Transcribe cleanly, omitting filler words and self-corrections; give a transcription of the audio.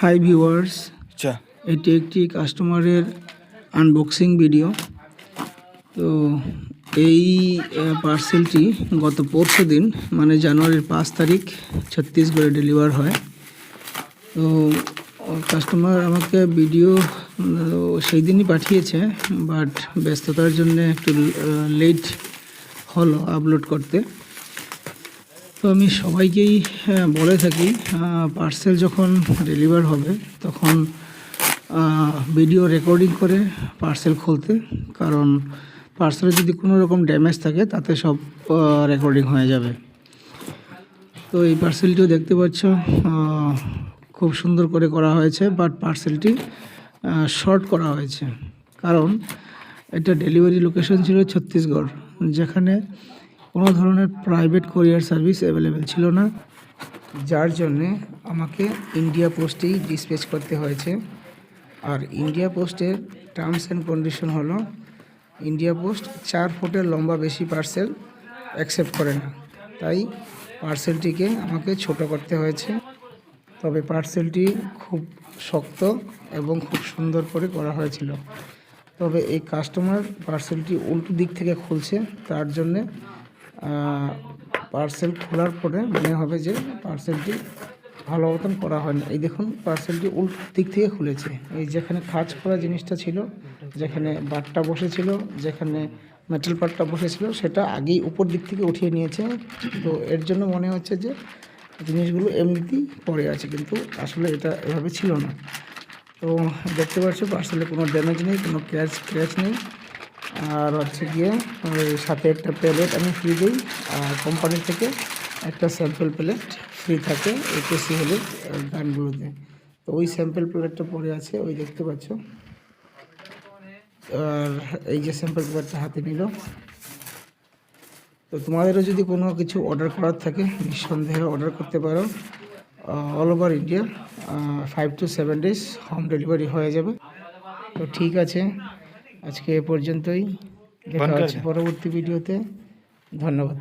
Hi viewers, আচ্ছা এটি একটি কাস্টমারের আনবক্সিং ভিডিও। তো এই পার্সেলটি গত পরশু দিন মানে জানুয়ারির 5 তারিখ ছত্তিশগড়ে ডেলিভার হয়। তো কাস্টমার আমাকে ভিডিও সেই দিনই পাঠিয়েছে, বাট ব্যস্ততার জন্য একটু লেট হলো আপলোড করতে। তো আমি সবাইকেই বলে থাকি পার্সেল যখন ডেলিভার হবে তখন ভিডিও রেকর্ডিং করে পার্সেল খুলতে, কারণ পার্সেলে যদি কোনো রকম ড্যামেজ থাকে তাতে সব রেকর্ডিং হয়ে যাবে। তো এই পার্সেলটিও দেখতে পাচ্ছ, খুব সুন্দর করে করা হয়েছে, বাট পার্সেলটি শর্ট করা হয়েছে, কারণ এটা ডেলিভারি লোকেশন ছিল ছত্তিশগড়, যেখানে কোনো ধরনের প্রাইভেট কোরিয়ার সার্ভিস অ্যাভেলেবেল ছিল না, যার জন্যে আমাকে ইন্ডিয়া পোস্টেই ডিসপ্যাচ করতে হয়েছে। আর ইন্ডিয়া পোস্টের টার্মস অ্যান্ড কন্ডিশন হলো, ইন্ডিয়া পোস্ট 4 ফুটের লম্বা বেশি পার্সেল অ্যাকসেপ্ট করে না, তাই পার্সেলটিকে আমাকে ছোট করতে হয়েছে। তবে পার্সেলটি খুব শক্ত এবং খুব সুন্দর করে করা হয়েছিল। তবে এই কাস্টমার পার্সেলটি উল্টো দিক থেকে খুলছে, তার জন্যে পার্সেল খোলার পরে মনে হবে যে পার্সেলটি ভালো মতন করা হয়নি। এই দেখুন, পার্সেলটি উল্টো দিক থেকে খুলেছে। এই যেখানে খাঁজ করা জিনিসটা ছিল, যেখানে বারটা বসেছিল, যেখানে মেটাল পার্টটা বসেছিল, সেটা আগেই উপর দিক থেকে উঠিয়ে নিয়েছে। তো এর জন্য মনে হচ্ছে যে জিনিসগুলো এমনিতেই পড়ে আছে, কিন্তু আসলে এটা এভাবে ছিল না। তো দেখতে পাচ্ছ পার্সেলে কোনো ড্যামেজ নেই, কোনো ক্র্যাচ নেই। আর হচ্ছে গিয়ে সাথে একটা প্যালেট আমি ফ্রি দিই, আর কোম্পানি থেকে একটা স্যাম্পল প্লেট ফ্রি থাকে এইচএসসি হলে গানগুলোতে। তো ওই স্যাম্পল প্লেটটা পড়ে আছে, ওই দেখতে পাচ্ছ। আর এই যে স্যাম্পল প্লেটটা হাতে নিল। তো তোমাদেরও যদি কোনো কিছু অর্ডার করার থাকে নিঃসন্দেহে অর্ডার করতে পারো। All over India 5 to 7 days home delivery হয়ে যাবে। তো ঠিক আছে, আজকে এ পর্যন্তই, দেখা হচ্ছে পরবর্তী ভিডিওতে। ধন্যবাদ।